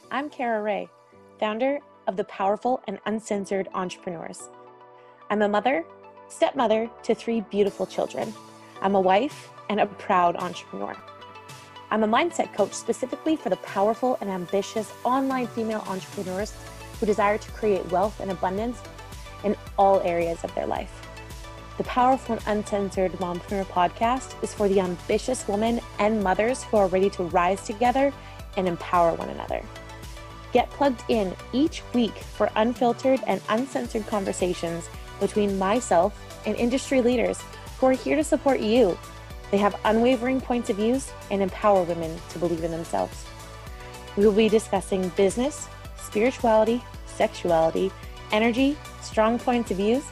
I'm Kara Ray, founder of the Powerful and Uncensored Entrepreneurs. I'm a mother, stepmother to 3 beautiful children. I'm a wife and a proud entrepreneur. I'm a mindset coach specifically for the powerful and ambitious online female entrepreneurs who desire to create wealth and abundance in all areas of their life. The Powerful and Uncensored Mompreneur podcast is for the ambitious women and mothers who are ready to rise together and empower one another. Get plugged in each week for unfiltered and uncensored conversations between myself and industry leaders who are here to support you. They have unwavering points of views and empower women to believe in themselves. We will be discussing business, spirituality, sexuality, energy, strong points of views,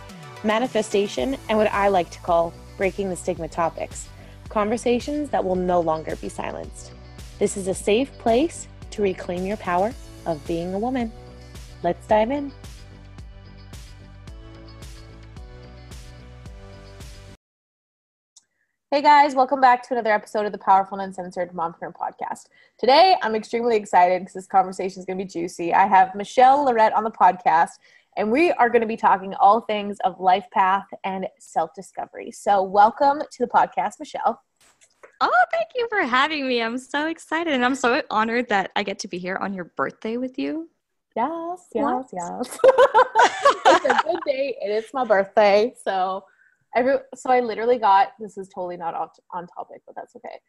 manifestation, and what I like to call breaking the stigma topics, conversations that will no longer be silenced. This is a safe place to reclaim your power of being a woman. Let's dive in. Hey guys, welcome back to another episode of the Powerful and Uncensored Mompreneur podcast. Today, I'm extremely excited because this conversation is going to be juicy. I have Michelle Lorette on the podcast, and we are going to be talking all things of life path and self-discovery. So welcome to the podcast, Michelle. Oh, thank you for having me. I'm so excited, and I'm so honored that I get to be here on your birthday with you. Yes. It's a good day, and it's my birthday. So I literally got, this is totally not on topic, but that's okay.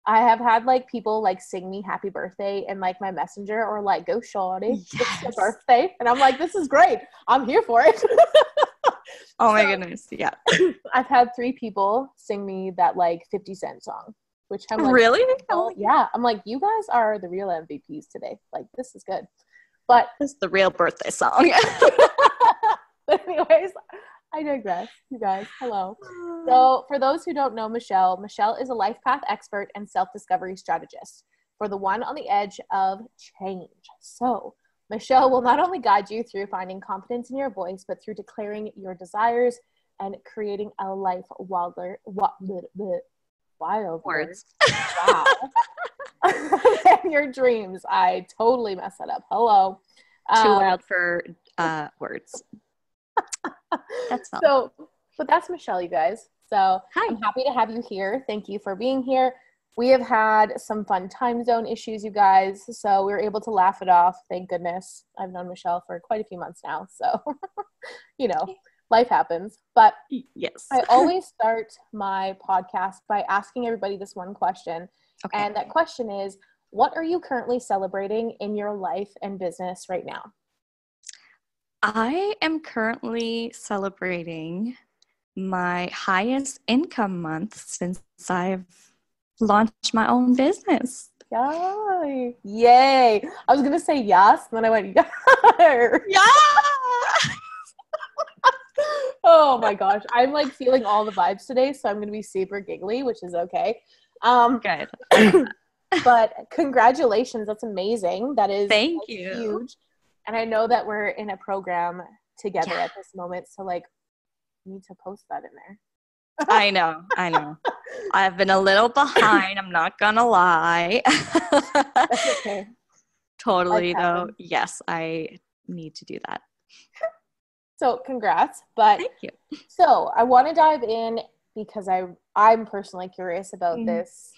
I have had people sing me happy birthday in my messenger or go shawty, It's your birthday. And I'm like, this is great. I'm here for it. Oh my goodness. Yeah. I've had 3 people sing me that 50 Cent song, which I'm like, really? Oh, yeah. I'm like, you guys are the real MVPs today. This is good. But this is the real birthday song. But anyways, I digress. You guys, hello. So for those who don't know Michelle is a life path expert and self-discovery strategist for the one on the edge of change. So Michelle will not only guide you through finding confidence in your voice, but through declaring your desires and creating a life wild words. Wow. And your dreams. I totally messed that up. Hello. Too wild for words. That's all. But that's Michelle, you guys. So hi. I'm happy to have you here. Thank you for being here. We have had some fun time zone issues, you guys. So we were able to laugh it off. Thank goodness. I've known Michelle for quite a few months now. So, life happens. But yes, I always start my podcast by asking everybody this one question. Okay. And that question is, what are you currently celebrating in your life and business right now? I am currently celebrating my highest income month since I've launched my own business. Yay! Yay! I was gonna say yes, and then I went yeah. Oh my gosh, I'm feeling all the vibes today, so I'm gonna be super giggly, which is okay. Good. But congratulations, that's amazing. That is thank you. Huge. And I know that we're in a program together at this moment, so need to post that in there. I know. I've been a little behind. I'm not gonna lie. That's okay. Totally, though. Yes, I need to do that. So congrats. But thank you. So I want to dive in because I'm personally curious about this,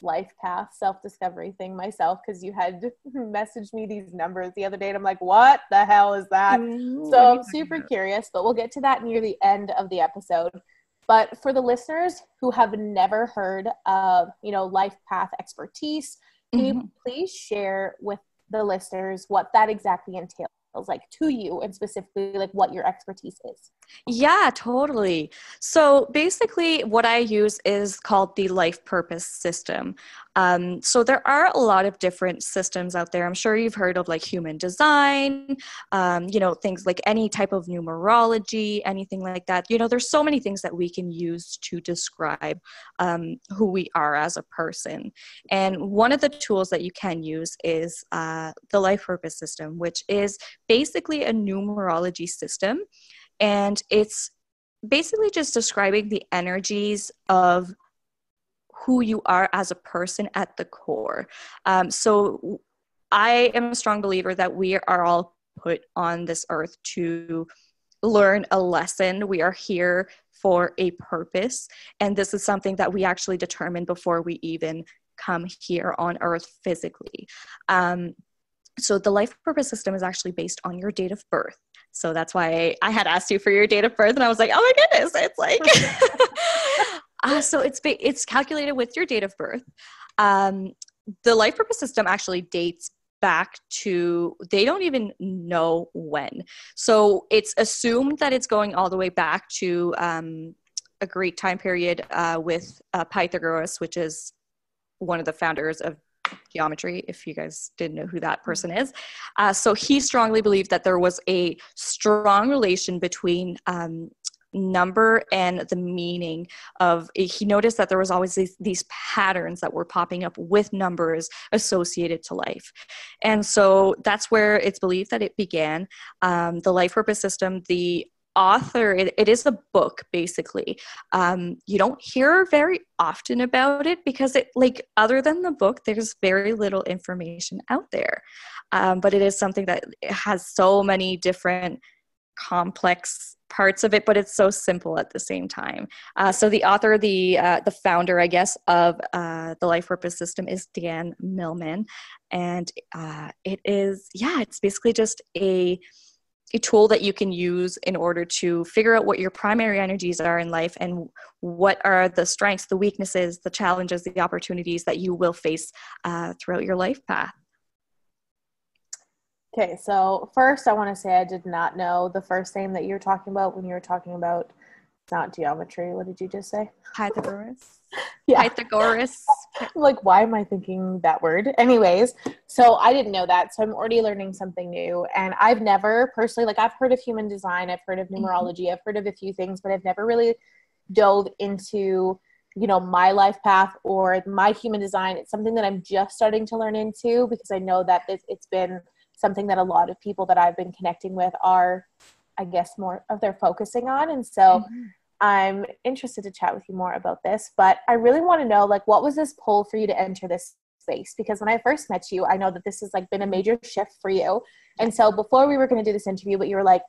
life path, self-discovery thing myself, because you had messaged me these numbers the other day and I'm like, what the hell is that? So I'm super curious, but we'll get to that near the end of the episode. But for the listeners who have never heard of, life path expertise, can you please share with the listeners what that exactly entails? To you, and specifically what your expertise is? Yeah, totally. So basically what I use is called the life purpose system. So there are a lot of different systems out there. I'm sure you've heard of human design, things like any type of numerology, anything like that. There's so many things that we can use to describe who we are as a person. And one of the tools that you can use is the life purpose system, which is basically a numerology system. And it's basically just describing the energies of who you are as a person at the core. So I am a strong believer that we are all put on this earth to learn a lesson. We are here for a purpose. And this is something that we actually determine before we even come here on earth physically. So the life purpose system is actually based on your date of birth. So that's why I had asked you for your date of birth, and I was like, oh my goodness, it's like, so it's calculated with your date of birth. The life purpose system actually dates back to, they don't even know when. So it's assumed that it's going all the way back to a great time period with Pythagoras, which is one of the founders of geometry, if you guys didn't know who that person is. So he strongly believed that there was a strong relation between number and the meaning of, he noticed that there was always these patterns that were popping up with numbers associated to life. And so that's where it's believed that it began. The life purpose system, the author, it is a book basically. You don't hear very often about it because it, like, other than the book, there's very little information out there. But it is something that has so many different complex parts of it, but it's so simple at the same time. So the author, the founder, I guess, of the life purpose system is Dan Millman. And it is, it's basically just a tool that you can use in order to figure out what your primary energies are in life and what are the strengths, the weaknesses, the challenges, the opportunities that you will face throughout your life path. Okay, so first I want to say I did not know the first name that you were talking about when you were talking about, not geometry. What did you just say? Pythagoras. Yeah. Pythagoras. I'm like, why am I thinking that word? Anyways, so I didn't know that. So I'm already learning something new. And I've never personally, like, I've heard of human design, I've heard of numerology, I've heard of a few things, but I've never really dove into, you know, my life path or my human design. It's something that I'm just starting to learn into because I know that it's been something that a lot of people that I've been connecting with are, I guess, more of their focusing on. And so I'm interested to chat with you more about this, but I really want to know, like, what was this pull for you to enter this space? Because when I first met you, I know that this has like been a major shift for you. And so before we were going to do this interview, but you were like,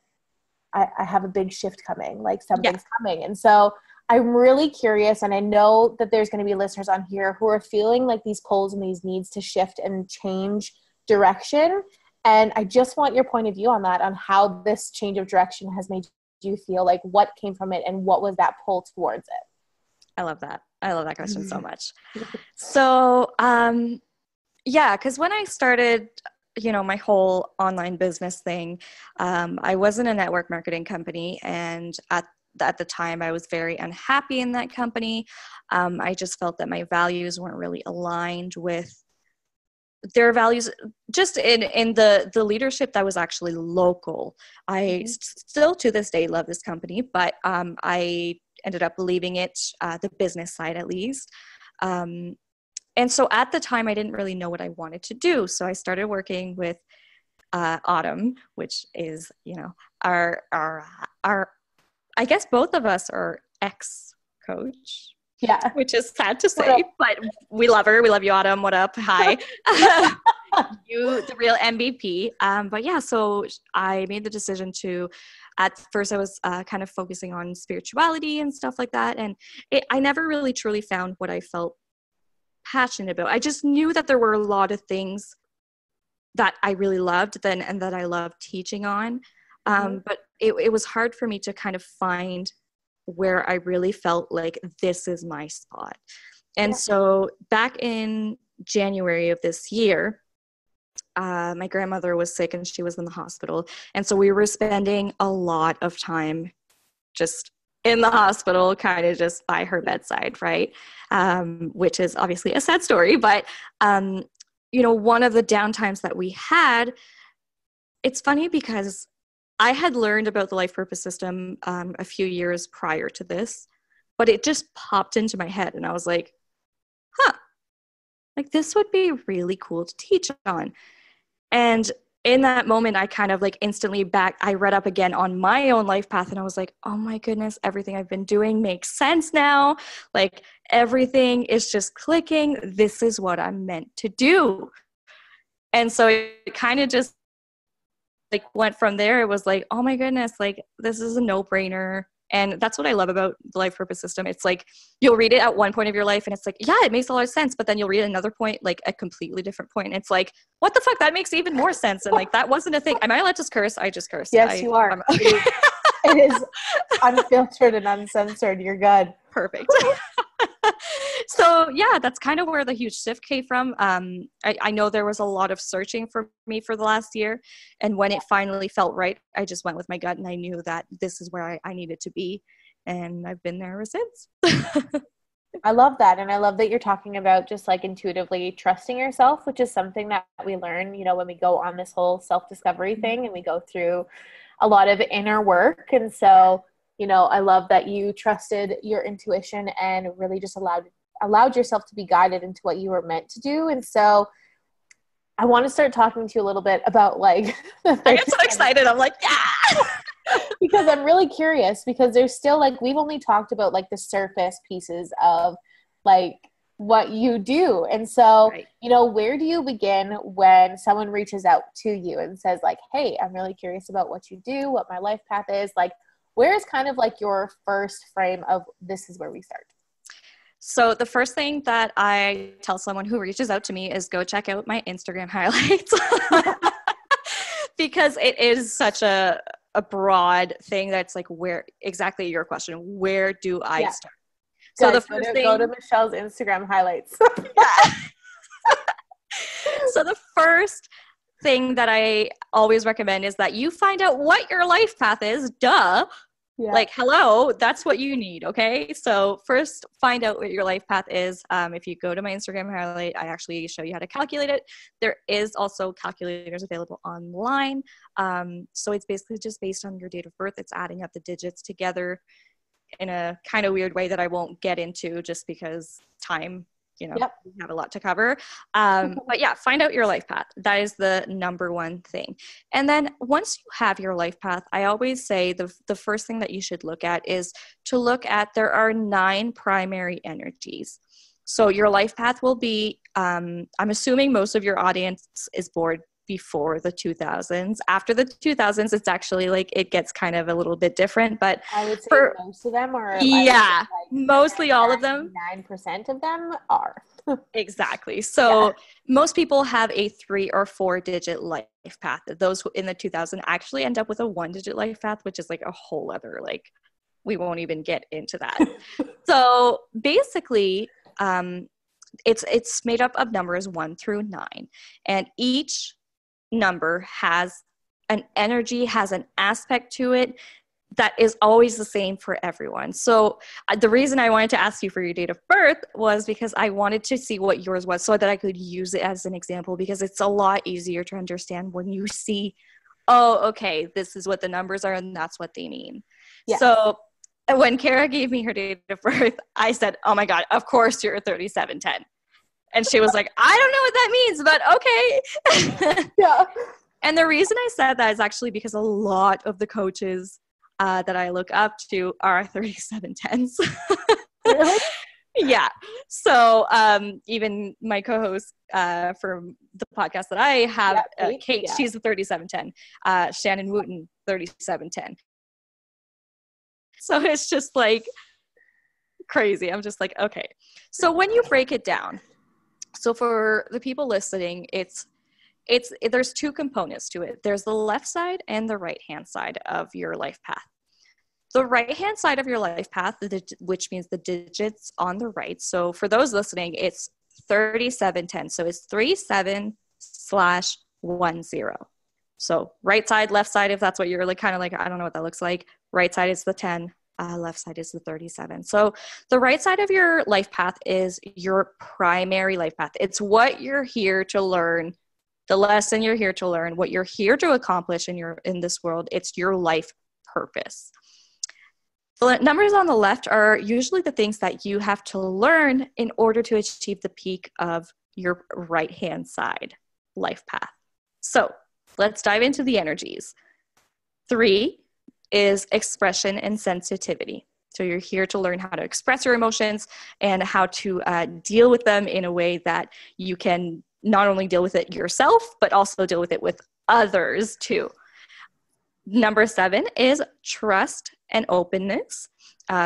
I have a big shift coming, like something's coming. And so I'm really curious. And I know that there's going to be listeners on here who are feeling like these pulls and these needs to shift and change direction. And I just want your point of view on that, on how this change of direction has made you feel, like what came from it and what was that pull towards it? I love that. I love that question so much. So, because when I started, you know, my whole online business thing, I was in a network marketing company, and at the time I was very unhappy in that company. I just felt that my values weren't really aligned with their values, just in the leadership that was actually local. I still to this day love this company, but I ended up leaving it, the business side at least. And so at the time I didn't really know what I wanted to do. So I started working with Autumn, which is, you know, our I guess both of us are ex-coach. Yeah. Which is sad to say, but we love her. We love you, Autumn. What up? Hi. You, the real MVP. But yeah, so I made the decision to, at first I was kind of focusing on spirituality and stuff like that. And I never really truly found what I felt passionate about. I just knew that there were a lot of things that I really loved then and that I loved teaching on. But it was hard for me to kind of find where I really felt like this is my spot. And so back in January of this year, my grandmother was sick and she was in the hospital. And so we were spending a lot of time just in the hospital, kind of just by her bedside, right? Which is obviously a sad story, but you know, one of the downtimes that we had, it's funny because I had learned about the life purpose system a few years prior to this, but it just popped into my head and I was like, like this would be really cool to teach on. And in that moment, I kind of like instantly I read up again on my own life path and I was like, oh my goodness, everything I've been doing makes sense now. Like everything is just clicking. This is what I'm meant to do. And so it kind of just like went from there. It was like, oh my goodness, like this is a no-brainer. And that's what I love about the life purpose system. It's like you'll read it at one point of your life and it's like, yeah, it makes a lot of sense. But then you'll read another point, like a completely different point. And it's like, what the fuck? That makes even more sense. And like, that wasn't a thing. Am I allowed to curse? I just cursed. Yes, you are. It is unfiltered and uncensored. You're good. Perfect. So yeah, that's kind of where the huge shift came from. I know there was a lot of searching for me for the last year. And when it finally felt right, I just went with my gut and I knew that this is where I needed to be. And I've been there ever since. I love that. And I love that you're talking about just like intuitively trusting yourself, which is something that we learn, you know, when we go on this whole self-discovery thing and we go through a lot of inner work. And so, you know, I love that you trusted your intuition and really just allowed yourself to be guided into what you were meant to do. And so I want to start talking to you a little bit about like I get so excited. I'm like, yeah. Because I'm really curious, because there's still like, we've only talked about like the surface pieces of like what you do. And so, right. You know, where do you begin when someone reaches out to you and says like, hey, I'm really curious about what you do, what my life path is? Like, where is kind of like your first frame of this is where we start? So the first thing that I tell someone who reaches out to me is go check out my Instagram highlights. Because it is such a broad thing that's like, where exactly your question, where do I start? So guys, the first thing, go to Michelle's Instagram highlights. So the first thing that I always recommend is that you find out what your life path is. Duh. Yeah. Like, hello, that's what you need. Okay. So first find out what your life path is. If you go to my Instagram highlight, I actually show you how to calculate it. There is also calculators available online. So it's basically just based on your date of birth. It's adding up the digits together in a kind of weird way that I won't get into just because time, you know, we have a lot to cover. But yeah, find out your life path. That is the number one thing. And then once you have your life path, I always say the first thing that you should look at is to look at, there are 9 primary energies. So your life path will be, I'm assuming most of your audience is born before the 2000s. After the 2000s, it's actually like, it gets kind of a little bit different, but I would say most of them are. Yeah, like mostly all of them. 9% of them are. Exactly. So most people have a 3 or 4 digit life path. Those in the 2000s actually end up with a 1-digit life path, which is like a whole other, like, we won't even get into that. So basically, it's made up of numbers 1 through 9, and each number has an energy, has an aspect to it that is always the same for everyone. So the reason I wanted to ask you for your date of birth was because I wanted to see what yours was so that I could use it as an example, because it's a lot easier to understand when you see, oh, okay, this is what the numbers are and that's what they mean. Yeah. So when Kara gave me her date of birth, I said, oh my God, of course you're 3710. And she was like, I don't know what that means, but okay. Yeah. And the reason I said that is actually because a lot of the coaches that I look up to are 3710s. Really? Yeah. So even my co-host for the podcast that I have, Kate, she's a 3710. Shannon Wooten, 3710. So it's just like crazy. I'm just like, okay. So when you break it down, so for the people listening, there's 2 components to it. There's the left side and the right hand side of your life path. The right hand side of your life path, which means the digits on the right. So for those listening, it's 3710. So it's 37/10. So right side, left side, if that's what you're like, kind of like, I don't know what that looks like. Right side is the 10. Left side is the 37. So the right side of your life path is your primary life path. It's what you're here to learn, the lesson you're here to learn, what you're here to accomplish in this world. It's your life purpose. The numbers on the left are usually the things that you have to learn in order to achieve the peak of your right-hand side life path. So let's dive into the energies. 3 is expression and sensitivity. So you're here to learn how to express your emotions and how to deal with them in a way that you can not only deal with it yourself, but also deal with it with others too. Number 7 is trust and openness.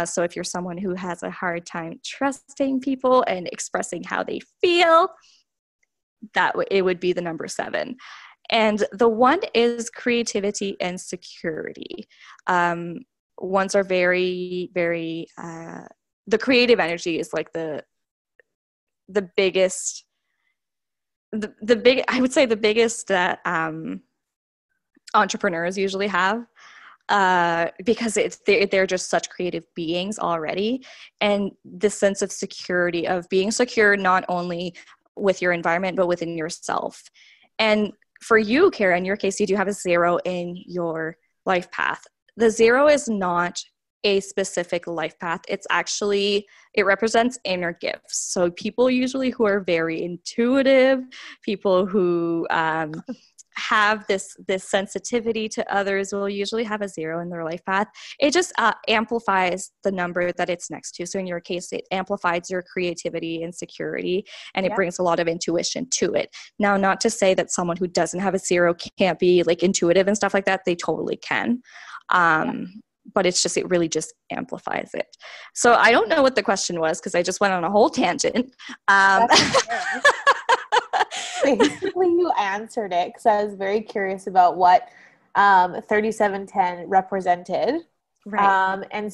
So if you're someone who has a hard time trusting people and expressing how they feel, it would be the number 7. And the 1 is creativity and security. Ones are very, very, the creative energy is like the biggest, I would say the biggest that entrepreneurs usually have, because they're just such creative beings already. And the sense of security, of being secure not only with your environment, but within yourself. And for you, Kara, in your case, you do have a 0 in your life path. The 0 is not a specific life path. It represents inner gifts. So people usually who are very intuitive, people who have this sensitivity to others will usually have a 0 in their life path. It just amplifies the number that it's next to. So in your case, it amplifies your creativity and security, and it brings a lot of intuition to it. Now, not to say that someone who doesn't have a 0 can't be like intuitive and stuff like that. They totally can. But it really just amplifies it. So I don't know what the question was because I just went on a whole tangent. Basically, you answered it because I was very curious about what 3710 represented. Right. And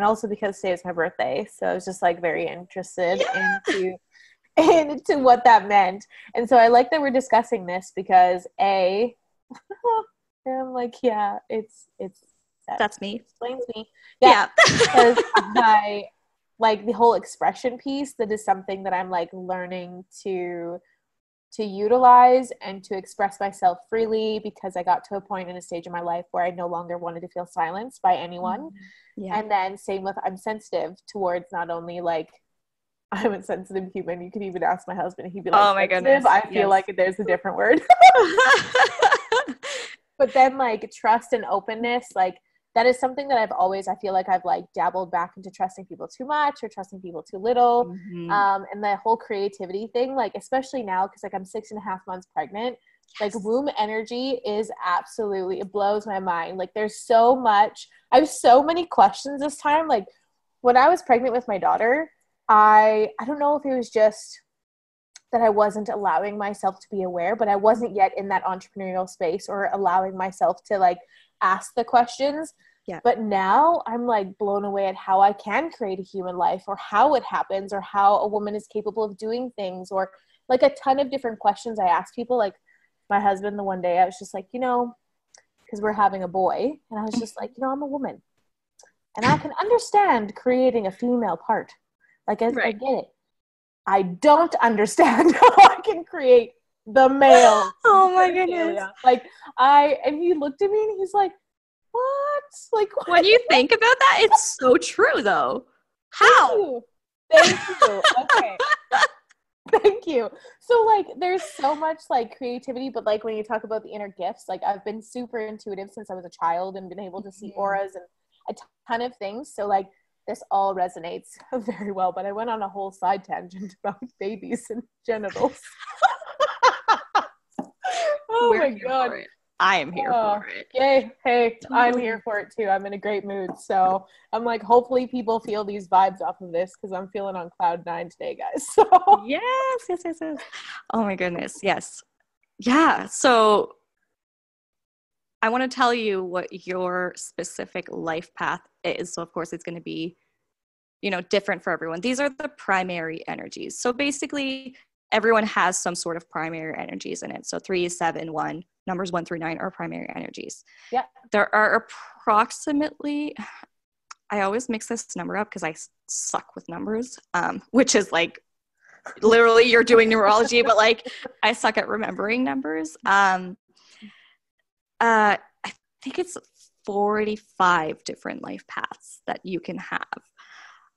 also because today is my birthday, so I was just like very interested into what that meant. And so I like that we're discussing this because I'm like, yeah, it's that's me. Explains me. Yeah. Because I like the whole expression piece. That is something that I'm like learning to utilize and to express myself freely, because I got to a point in a stage in my life where I no longer wanted to feel silenced by anyone. Yeah. And then same with, I'm sensitive towards not only like, I'm a sensitive human. You could even ask my husband. He'd be like, oh my goodness. I feel like there's a different word. But then like trust and openness, like that is something that I feel like I've like dabbled back into trusting people too much or trusting people too little. Mm-hmm. And the whole creativity thing, like, especially now, cause like I'm 6.5 months pregnant, like womb energy is absolutely, it blows my mind. Like there's so much, I have so many questions this time. Like when I was pregnant with my daughter, I don't know if it was just that I wasn't allowing myself to be aware, but I wasn't yet in that entrepreneurial space or allowing myself to like ask the questions. Yeah. But now I'm like blown away at how I can create a human life, or how it happens, or how a woman is capable of doing things, or like a ton of different questions I ask people. Like my husband, the one day I was just like, because we're having a boy, and I was just like, I'm a woman and I can understand creating a female part. Like I get it. I don't understand how I can create the male. Oh my goodness. Like and he looked at me and he's like, what? Like what? When you think about that, it's so true though. How? Thank you. Okay. Thank you. So like there's so much like creativity, but like when you talk about the inner gifts, like I've been super intuitive since I was a child and been able to see auras and a ton of things. So like this all resonates very well, but I went on a whole side tangent about babies and genitals. Oh my God. I am here for it. Yay. Hey, I'm here for it too. I'm in a great mood. So I'm like, hopefully people feel these vibes off of this, because I'm feeling on cloud 9 today, guys. So yes. Oh my goodness. Yes. Yeah. So I want to tell you what your specific life path is. So of course it's going to be, different for everyone. These are the primary energies. So basically everyone has some sort of primary energies in it. So 3, 7, 1, numbers 1 through 9 are primary energies. Yeah. There are approximately, I always mix this number up because I suck with numbers, which is like literally you're doing numerology, but like I suck at remembering numbers. I think it's 45 different life paths that you can have.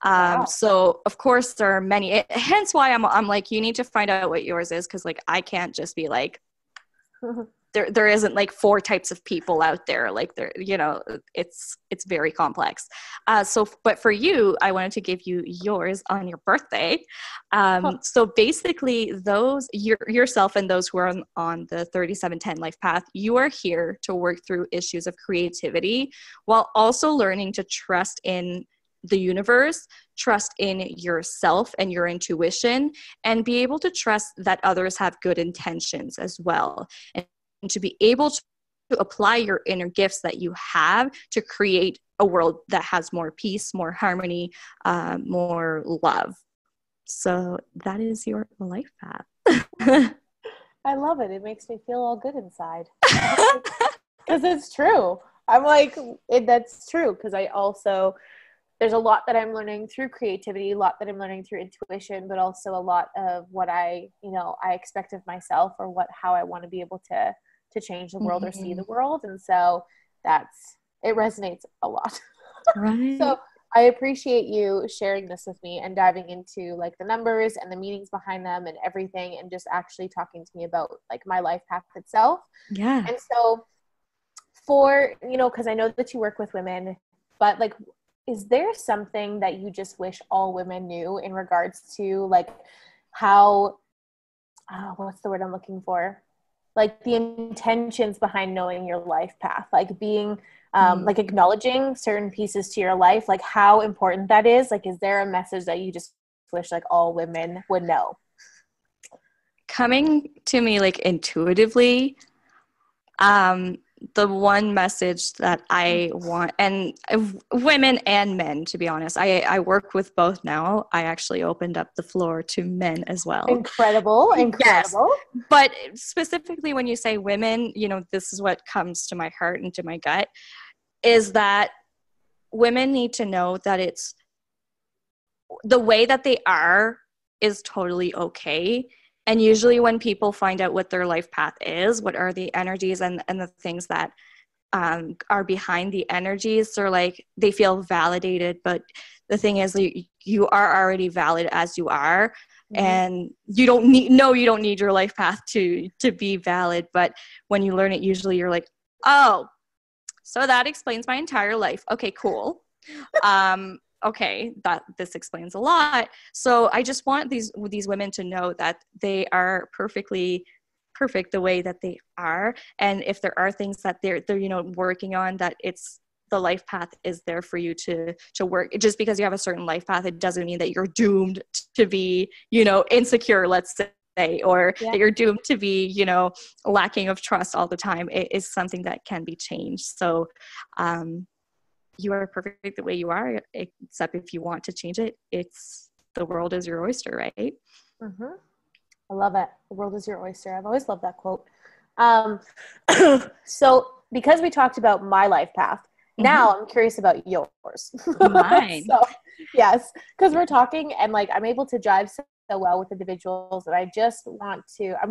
Wow. So of course there are many, hence why I'm like, you need to find out what yours is. Cause like, I can't just be like, there isn't like 4 types of people out there. Like there, you know, it's very complex. But for you, I wanted to give you yours on your birthday. So basically yourself and those who are on the 3710 life path, you are here to work through issues of creativity while also learning to trust in the universe, trust in yourself and your intuition, and be able to trust that others have good intentions as well. And to be able to apply your inner gifts that you have to create a world that has more peace, more harmony, more love. So that is your life path. I love it. It makes me feel all good inside. Because it's true. I'm like, that's true. Because there's a lot that I'm learning through creativity, a lot that I'm learning through intuition, but also a lot of what I expect of myself, or how I want to be able to change the world or see the world. And so it resonates a lot. Right. So I appreciate you sharing this with me and diving into like the numbers and the meanings behind them and everything, and just actually talking to me about like my life path itself. Yeah. And so because I know that you work with women, but like, is there something that you just wish all women knew in regards to like how, what's the word I'm looking for? Like the intentions behind knowing your life path, like being, like acknowledging certain pieces to your life, like how important that is. Like, is there a message that you just wish like all women would know? Coming to me like intuitively, the one message that I want, and women and men, to be honest, I work with both now. I actually opened up the floor to men as well. Incredible. Yes. But specifically when you say women, this is what comes to my heart and to my gut, is that women need to know that it's the way that they are is totally okay. And usually when people find out what their life path is, what are the energies and the things that are behind the energies, they're like, they feel validated. But the thing is, you are already valid as you are. And you don't need your life path to be valid. But when you learn it, usually you're like, oh, so that explains my entire life. Okay, cool. Okay, this explains a lot. So I just want these women to know that they are perfectly perfect the way that they are. And if there are things that they're working on, that it's the life path is there for you to work. Just because you have a certain life path, it doesn't mean that you're doomed to be, insecure, let's say, or that you're doomed to be, lacking of trust all the time. It is something that can be changed. So, you are perfect the way you are, except if you want to change it, the world is your oyster, right? I love it. The world is your oyster. I've always loved that quote. So because we talked about my life path, now I'm curious about yours. Mine. So, yes, because we're talking and like I'm able to jive so well with individuals, and I just I'm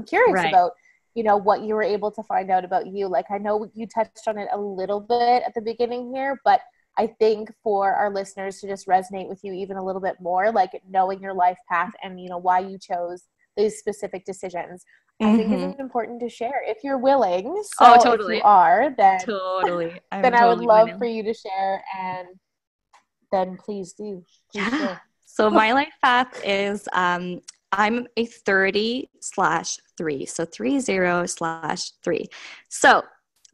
curious about what you were able to find out about you. Like, I know you touched on it a little bit at the beginning here, but I think for our listeners to just resonate with you even a little bit more, like knowing your life path and, why you chose these specific decisions, I think is important to share if you're willing. So totally. If you are, then totally. Then I would love for you to share, and then please do. Please share. So my life path is, I'm a 30/3, so 30/3. So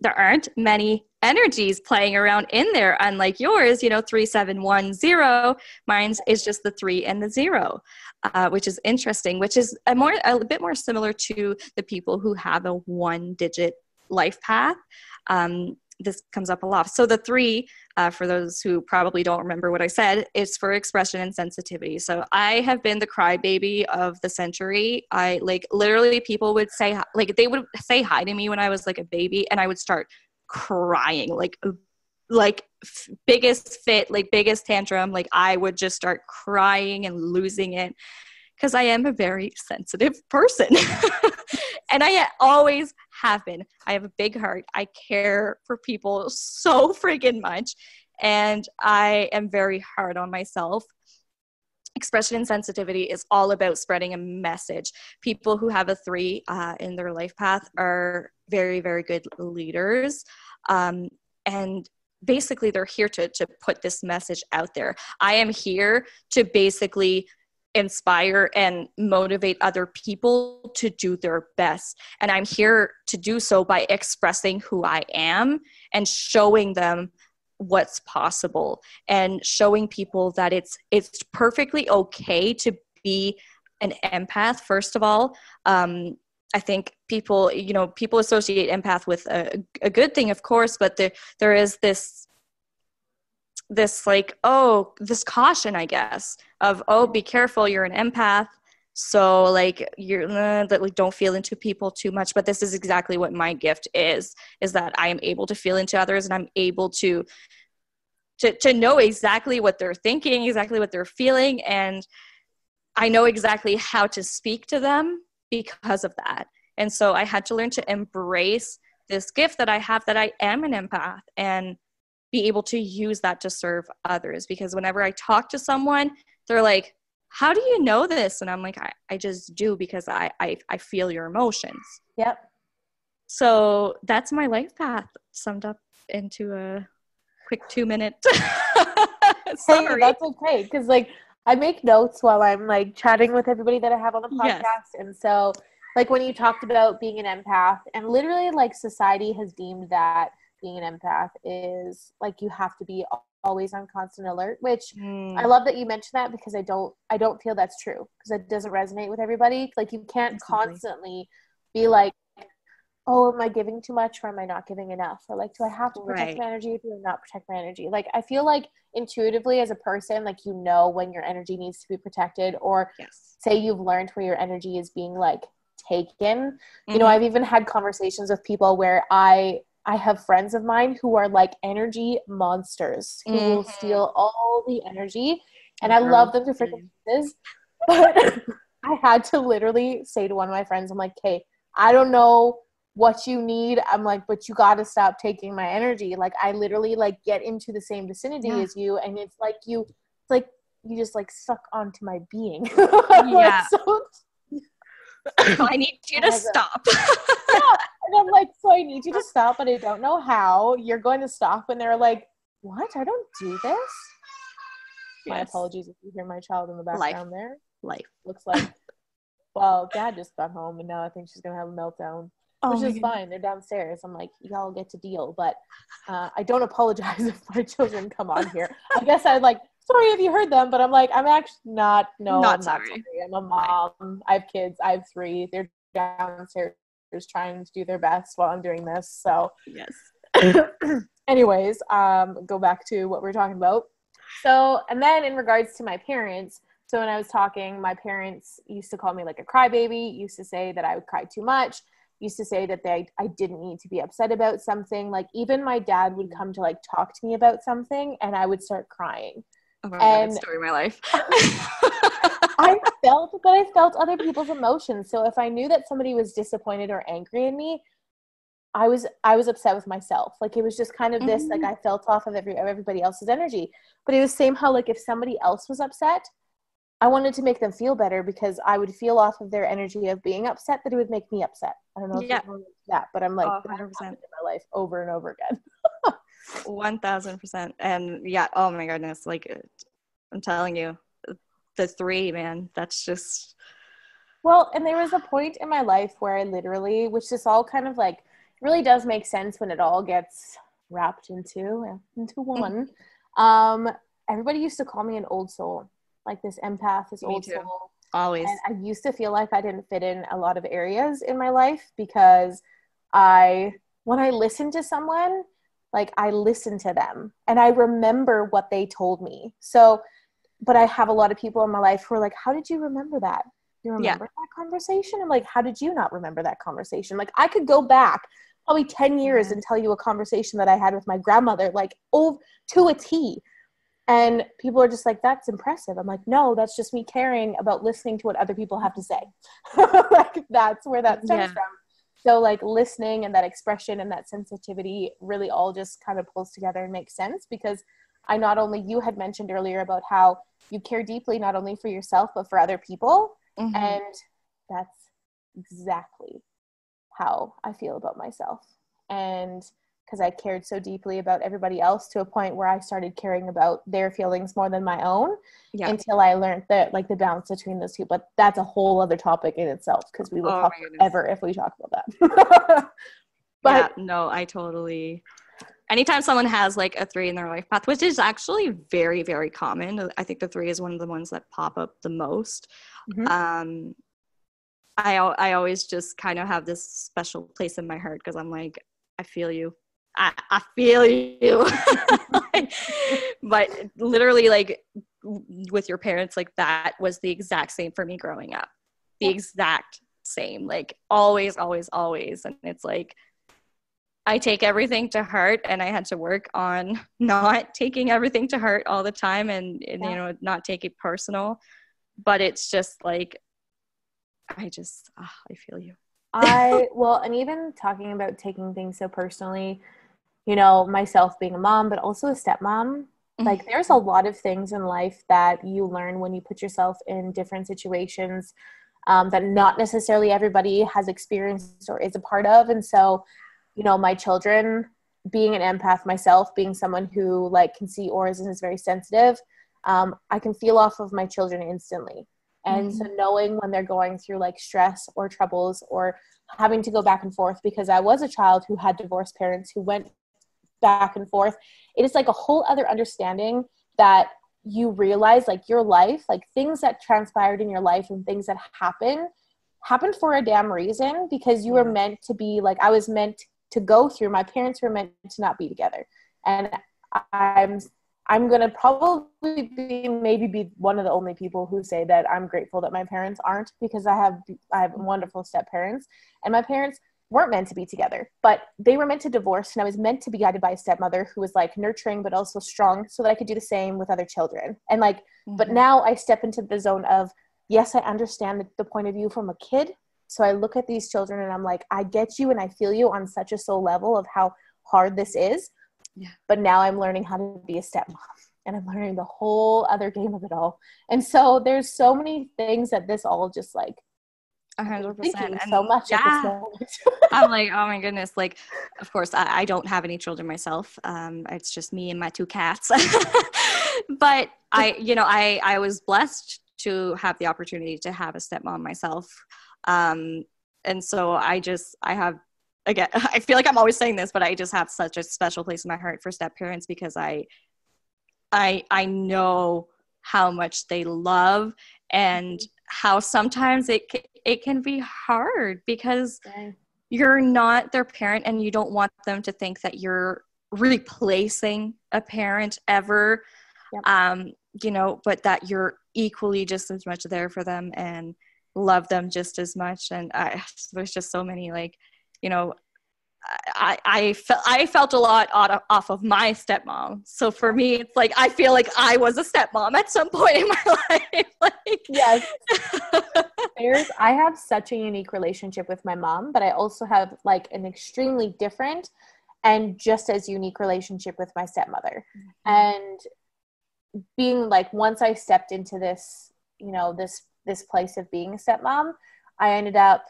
there aren't many energies playing around in there, unlike yours, 3710. Mine's is just the 3 and the 0, which is interesting, which is a bit more similar to the people who have a 1-digit life path. This comes up a lot. So the 3, for those who probably don't remember what I said, is for expression and sensitivity. So I have been the crybaby of the century. I literally people would say, they would say hi to me when I was like a baby, and I would start crying, like biggest fit, biggest tantrum. I would just start crying and losing it, because I am a very sensitive person. And I always have been. I have a big heart. I care for people so freaking much. And I am very hard on myself. expression and sensitivity is all about spreading a message. People who have a 3 in their life path are very, very good leaders. And basically they're here to put this message out there. I am here to basically inspire and motivate other people to do their best. And I'm here to do so by expressing who I am and showing them what's possible and showing people that it's perfectly okay to be an empath. First of all, I think people associate empath with a good thing, of course, but there is this like, this caution, I guess, of, be careful, you're an empath. So like you're that like don't feel into people too much. But this is exactly what my gift is that I am able to feel into others, and I'm able to know exactly what they're thinking, exactly what they're feeling. And I know exactly how to speak to them because of that. And so I had to learn to embrace this gift that I have, that I am an empath, and be able to use that to serve others. Because whenever I talk to someone, they're like, how do you know this? And I'm like, I just do, because I feel your emotions. Yep. So that's my life path summed up into a quick 2-minute summary. Hey, that's okay, because like I make notes while I'm like chatting with everybody that I have on the podcast. Yes. And so like when you talked about being an empath, and literally like society has deemed that being an empath is like you have to be always on constant alert, which I love that you mentioned that, because I don't feel that's true, because it doesn't resonate with everybody. Like you can't constantly be like, oh, am I giving too much, or am I not giving enough? Or like, do I have to protect my energy, or do I not protect my energy? Like, I feel like intuitively as a person, like, you know when your energy needs to be protected, or say you've learned where your energy is being like taken. You know, I've even had conversations with people where I have friends of mine who are like energy monsters who will steal all the energy, and I love them to freaking pieces. But I had to literally say to one of my friends, I'm like, hey, I don't know what you need. I'm like, but you got to stop taking my energy. Like, I literally like get into the same vicinity as you, and it's like you just like suck onto my being. Yeah. So I need you to stop. And I'm like, so I need you to stop, but I don't know how you're going to stop. And they're like, what? I don't do this. My apologies if you hear my child in the background there. Life. Looks like, well, Dad just got home, and now I think she's going to have a meltdown, which is fine. They're downstairs. I'm like, y'all get to deal. But I don't apologize if my children come on here. I guess I'd like, sorry if you heard them, but I'm like, I'm actually not sorry. I'm a mom. I have kids. I have 3. They're downstairs trying to do their best while I'm doing this. So anyways, go back to what we're talking about. So, and then in regards to my parents, so when I was talking, my parents used to call me like a crybaby, used to say that I would cry too much, used to say that I didn't need to be upset about something. Like even my dad would come to like talk to me about something, and I would start crying. Oh my God, story of my life. I felt other people's emotions. So if I knew that somebody was disappointed or angry in me, I was upset with myself. Like it was just kind of this, like I felt off of everybody else's energy. But it was same how like if somebody else was upset, I wanted to make them feel better, because I would feel off of their energy of being upset, that it would make me upset. I don't know if you're going to that, but I'm like, that happened in my life over and over again. 1000%. And yeah, oh my goodness, like I'm telling you, the 3, man, that's just. Well, and there was a point in my life where I literally, which this all kind of like really does make sense when it all gets wrapped into one. Everybody used to call me an old soul, like this empath, this old soul. Always. And I used to feel like I didn't fit in a lot of areas in my life, because when I listened to someone, like I listened to them and I remember what they told me. So, but I have a lot of people in my life who are like, how did you remember that? You remember that conversation? I'm like, how did you not remember that conversation? Like I could go back probably 10 years and tell you a conversation that I had with my grandmother, like to a T. And people are just like, that's impressive. I'm like, no, that's just me caring about listening to what other people have to say. Like that's where that stems from. So like listening and that expression and that sensitivity really all just kind of pulls together and makes sense, because I not only, you had mentioned earlier about how you care deeply, not only for yourself, but for other people. Mm-hmm. And that's exactly how I feel about myself. And because I cared so deeply about everybody else to a point where I started caring about their feelings more than my own, until I learned that, like, the balance between those two. But that's a whole other topic in itself, because we will talk forever if we talk about that. But yeah, no, I totally, anytime someone has like a 3 in their life path, which is actually very, very common, I think the 3 is one of the ones that pop up the most. Mm-hmm. I always just kind of have this special place in my heart, because I'm like, I feel you. I feel you. But literally, like, with your parents, like, that was the exact same for me growing up. The exact same. Like, always, always, always. And it's like, I take everything to heart, and I had to work on not taking everything to heart all the time, and you know, not take it personal. But it's just like, I feel you. And even talking about taking things so personally, you know, myself being a mom, but also a stepmom, like, there's a lot of things in life that you learn when you put yourself in different situations that not necessarily everybody has experienced or is a part of. And so, you know, my children, being an empath myself, being someone who, like, can see auras and is very sensitive, I can feel off of my children instantly. And so knowing when they're going through, like, stress or troubles or having to go back and forth, because I was a child who had divorced parents who went back and forth, it is like a whole other understanding that you realize, like, your life, like, things that transpired in your life and things that happened for a damn reason, because you were meant to be, like, I was meant to go through, my parents were meant to not be together. And I'm going to probably be one of the only people who say that I'm grateful that my parents aren't, because I have wonderful step parents, and my parents weren't meant to be together, but they were meant to divorce, and I was meant to be guided by a stepmother who was, like, nurturing but also strong, so that I could do the same with other children. And, like, but now I step into the zone of, yes, I understand the point of view from a kid. So I look at these children and I'm like, I get you and I feel you on such a soul level of how hard this is. Yeah. But now I'm learning how to be a stepmom, and I'm learning the whole other game of it all. And so there's so many things that this all just, like, 100%. And so much at this moment. I'm like, oh my goodness. Like, of course, I don't have any children myself. It's just me and my 2 cats. But I was blessed to have the opportunity to have a stepmom myself. And so I have, again, I feel like I'm always saying this, but I just have such a special place in my heart for step parents, because I know how much they love, and how sometimes it can be hard, because you're not their parent, and you don't want them to think that you're replacing a parent ever. You know, but that you're equally just as much there for them and love them just as much. And there's just so many, like, you know, I felt a lot off of my stepmom. So for me, it's like, I feel like I was a stepmom at some point in my life. Like, yes. I have such a unique relationship with my mom, but I also have, like, an extremely different and just as unique relationship with my stepmother. And being, like, once I stepped into this, you know, this place of being a stepmom, I ended up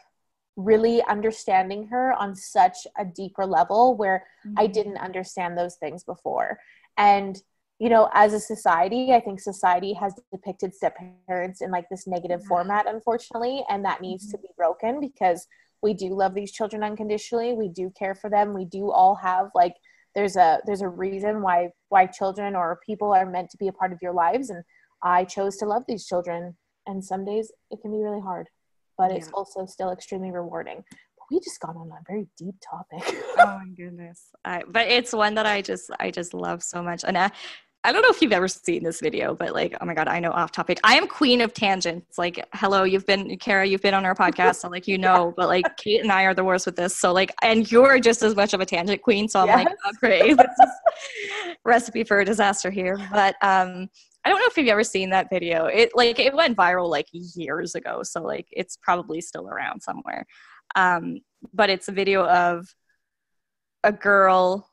really understanding her on such a deeper level where I didn't understand those things before. And, you know, as a society, I think society has depicted step parents in, like, this negative format, unfortunately, and that needs to be broken, because we do love these children unconditionally. We do care for them. We do all have, like, there's a reason why children or people are meant to be a part of your lives. And I chose to love these children, and some days it can be really hard, but it's also still extremely rewarding. But we just got on a very deep topic. Oh my goodness. But it's one that I just love so much. And I don't know if you've ever seen this video, but, like, oh my God, I know, off topic. I am queen of tangents. Like, hello, Kara, you've been on our podcast, so, like, you know, but, like, Kate and I are the worst with this. So, like, and you're just as much of a tangent queen. So I'm like, oh, great. This is recipe for a disaster here. But I don't know if you've ever seen that video. It went viral, like, years ago. So, like, it's probably still around somewhere. But it's a video of a girl,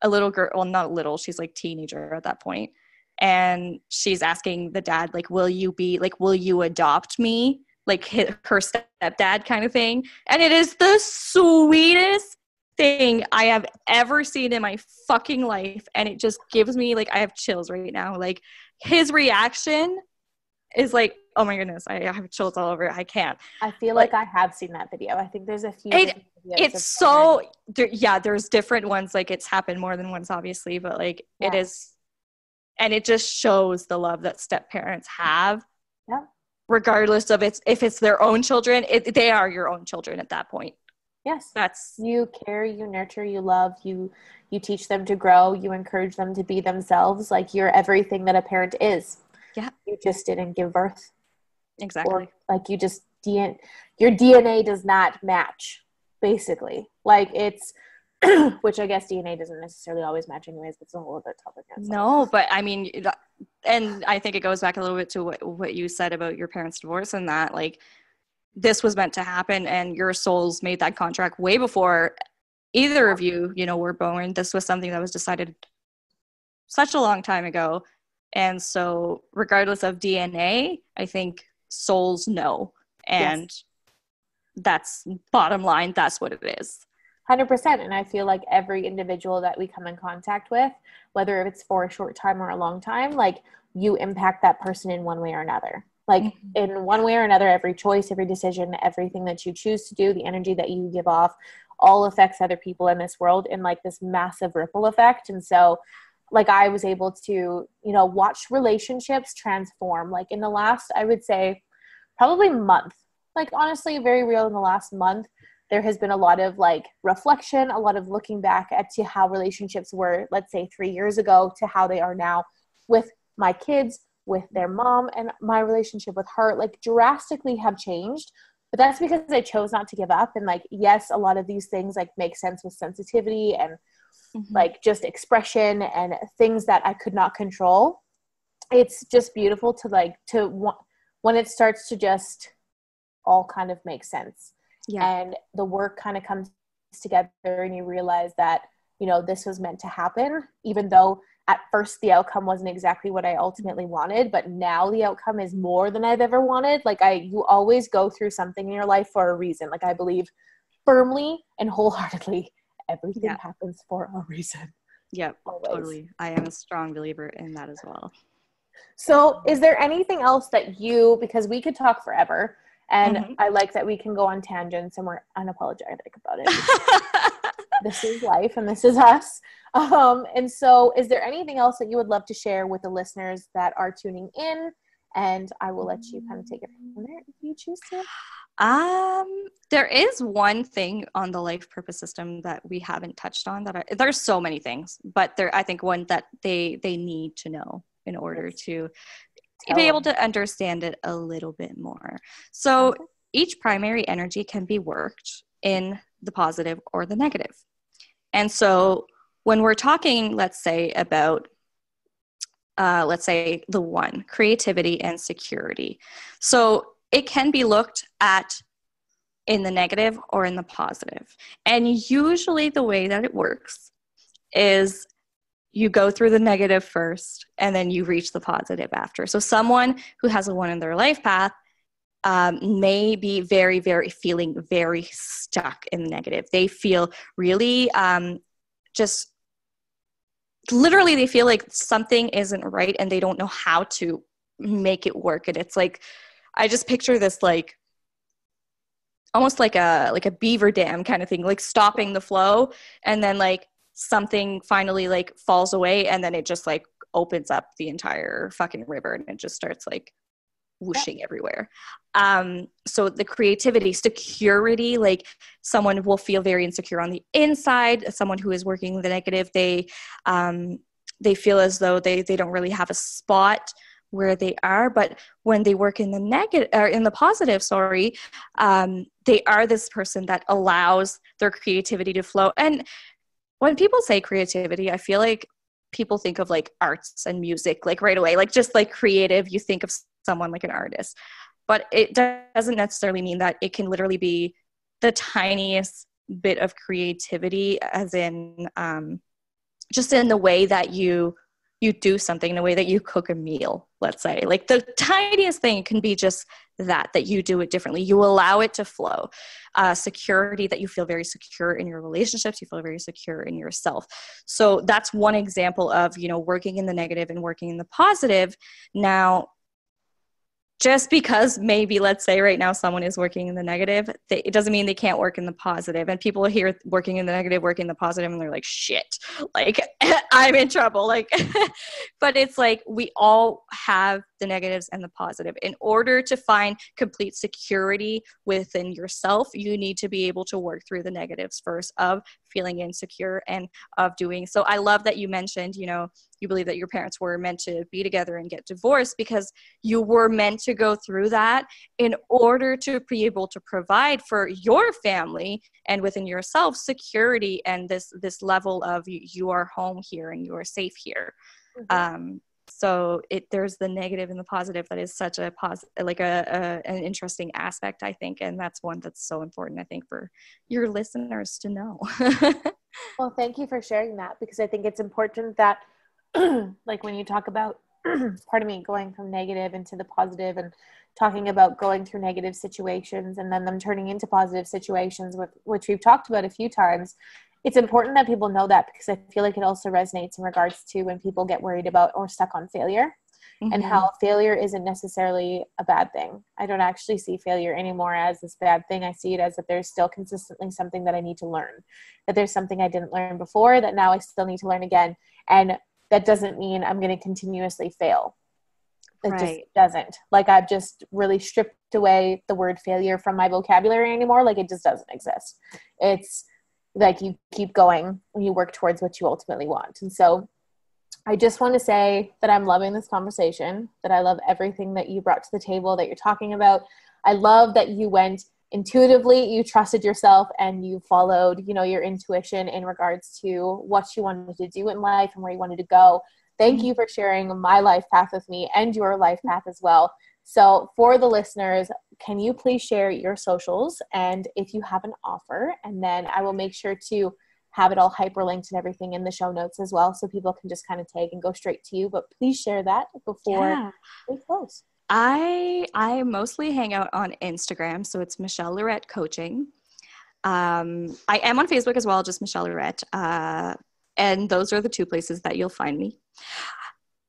a little girl, well, not little, she's like teenager at that point, and she's asking the dad, like, will you adopt me, like her stepdad kind of thing. And it is the sweetest thing I have ever seen in my fucking life, and it just gives me, like, I have chills right now. Like, his reaction is like, oh my goodness, I have chills all over. I can't. I feel like I have seen that video. I think there's a few different videos. It's so, there's different ones. Like, it's happened more than once, obviously, but like, it is, and it just shows the love that step parents have. Yeah. Regardless of if it's their own children, they are your own children at that point. Yes. That's, you care, you nurture, you love, you teach them to grow, you encourage them to be themselves. Like, you're everything that a parent is. Yeah. You just didn't give birth. Exactly. Or, like, you just your DNA does not match, basically. Like, it's which I guess DNA doesn't necessarily always match anyways, but it's a whole other topic. No, but I mean, and I think it goes back a little bit to what you said about your parents' divorce, and that, like, this was meant to happen, and your souls made that contract way before either of you, were born. This was something that was decided such a long time ago. And so regardless of DNA, I think souls know. And that's bottom line. That's what it is. 100%. And I feel like every individual that we come in contact with, whether it's for a short time or a long time, like, you impact that person in one way or another. Like, in one way or another, every choice, every decision, everything that you choose to do, the energy that you give off, all affects other people in this world in, like, this massive ripple effect. And so, like, I was able to, watch relationships transform. Like, in the last, I would say, probably month, like, honestly, very real in the last month, there has been a lot of, like, reflection, a lot of looking back at to how relationships were, let's say, 3 years ago to how they are now with my kids, with their mom, and my relationship with her, like, drastically have changed. But that's because I chose not to give up. And, like, yes, a lot of these things, like, make sense with sensitivity and like, just expression and things that I could not control. It's just beautiful to, like, when it starts to just all kind of make sense. Yeah. And the work kind of comes together, and you realize that, this was meant to happen, even though at first the outcome wasn't exactly what I ultimately wanted, but now the outcome is more than I've ever wanted. Like, you always go through something in your life for a reason. Like, I believe firmly and wholeheartedly, everything happens for a reason. Yep, totally. I am a strong believer in that as well. So is there anything else that because we could talk forever, and I like that we can go on tangents and we're unapologetic about it. This is life and this is us. And so is there anything else that you would love to share with the listeners that are tuning in? And I will let you kind of take it from there if you choose to. There is one thing on the life purpose system that we haven't touched on there's so many things, but I think one that they need to know in order to be able to understand it a little bit more. So each primary energy can be worked in the positive or the negative. And so when we're talking, let's say about the one, creativity and security. So it can be looked at in the negative or in the positive. And usually the way that it works is you go through the negative first, and then you reach the positive after. So someone who has a one in their life path may be very, very feeling very stuck in the negative. They feel really just literally they feel like something isn't right and they don't know how to make it work. And it's like, I just picture this like almost like a beaver dam kind of thing, like stopping the flow, and then like something finally like falls away, and then it just like opens up the entire fucking river, and it just starts like whooshing everywhere. So the creativity, security, like someone will feel very insecure on the inside. Someone who is working the negative, they feel as though they don't really have a spot where they are. But when they work in the negative or in the positive, they are this person that allows their creativity to flow. And when people say creativity, I feel like people think of like arts and music, like right away, like just like creative, you think of someone like an artist. But it doesn't necessarily mean that. It can literally be the tiniest bit of creativity, as in just in the way that you do something, in the way that you cook a meal, let's say. Like the tiniest thing can be just that you do it differently. You allow it to flow. Security, that you feel very secure in your relationships, you feel very secure in yourself. So that's one example of, working in the negative and working in the positive. Now, just because maybe, let's say right now someone is working in the negative, it doesn't mean they can't work in the positive. And people hear working in the negative, working in the positive, and they're like, shit, like I'm in trouble. Like, but it's like, we all have the negatives and the positive. In order to find complete security within yourself, you need to be able to work through the negatives first of feeling insecure and of doing. So I love that you mentioned, you believe that your parents were meant to be together and get divorced because you were meant to go through that in order to be able to provide for your family and within yourself security and this level of you are home here and you are safe here. Mm-hmm. So there's the negative and the positive. That is such a an interesting aspect, I think, and that's one that's so important, I think, for your listeners to know. Well, thank you for sharing that, because I think it's important that like when you talk about pardon me, going from negative into the positive and talking about going through negative situations and then them turning into positive situations, which we've talked about a few times, it's important that people know that, because I feel like it also resonates in regards to when people get worried about or stuck on failure. Mm-hmm. And how failure isn't necessarily a bad thing. I don't actually see failure anymore as this bad thing. I see it as that there's still consistently something that I need to learn, that there's something I didn't learn before that now I still need to learn again. And that doesn't mean I'm going to continuously fail. It just doesn't. Like, I've just really stripped away the word failure from my vocabulary anymore. Like, it just doesn't exist. It's like you keep going and you work towards what you ultimately want. And so I just want to say that I'm loving this conversation, that I love everything that you brought to the table, that you're talking about. I love that you went intuitively, you trusted yourself, and you followed, your intuition in regards to what you wanted to do in life and where you wanted to go. Thank you for sharing my life path with me and your life path as well. So for the listeners, can you please share your socials and if you have an offer, and then I will make sure to have it all hyperlinked and everything in the show notes as well, so people can just kind of tag and go straight to you. But please share that before we close. I mostly hang out on Instagram, so it's Michelle Lorette Coaching. I am on Facebook as well, just Michelle Lorette. And those are the two places that you'll find me.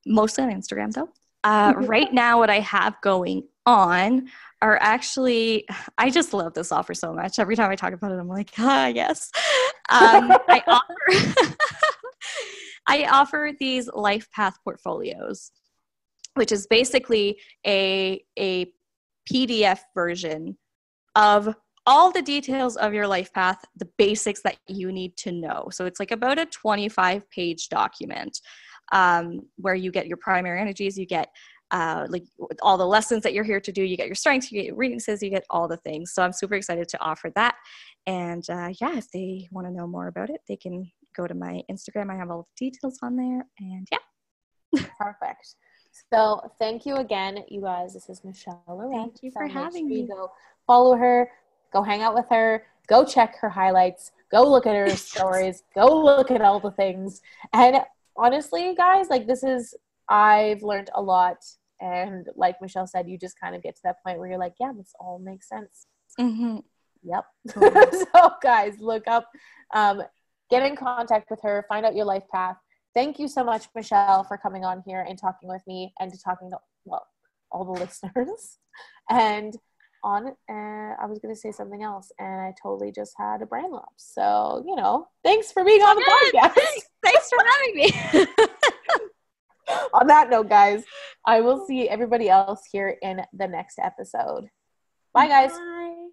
Mostly on Instagram, though. Right now, what I have going on are actually, I just love this offer so much. Every time I talk about it, I'm like, yes. I offer these life path portfolios, which is basically a PDF version of all the details of your life path, the basics that you need to know. So it's like about a 25-page document where you get your primary energies, you get like all the lessons that you're here to do, you get your strengths, you get your weaknesses, you get all the things. So I'm super excited to offer that. And if they want to know more about it, they can go to my Instagram. I have all the details on there. And Perfect. So thank you again, you guys. This is Michelle Lorette. Thank you for having me. Go follow her, go hang out with her, go check her highlights, go look at her stories, go look at all the things. And honestly, guys, like I've learned a lot. And like Michelle said, you just kind of get to that point where you're like, yeah, this all makes sense. Mm-hmm. Yep. So guys, look up, get in contact with her, find out your life path. Thank you so much, Michelle, for coming on here and talking with me and talking to, all the listeners. And I was going to say something else, and I totally just had a brain lapse. So, thanks for being on the podcast. Thanks for having me. On that note, guys, I will see everybody else here in the next episode. Bye, guys. Bye.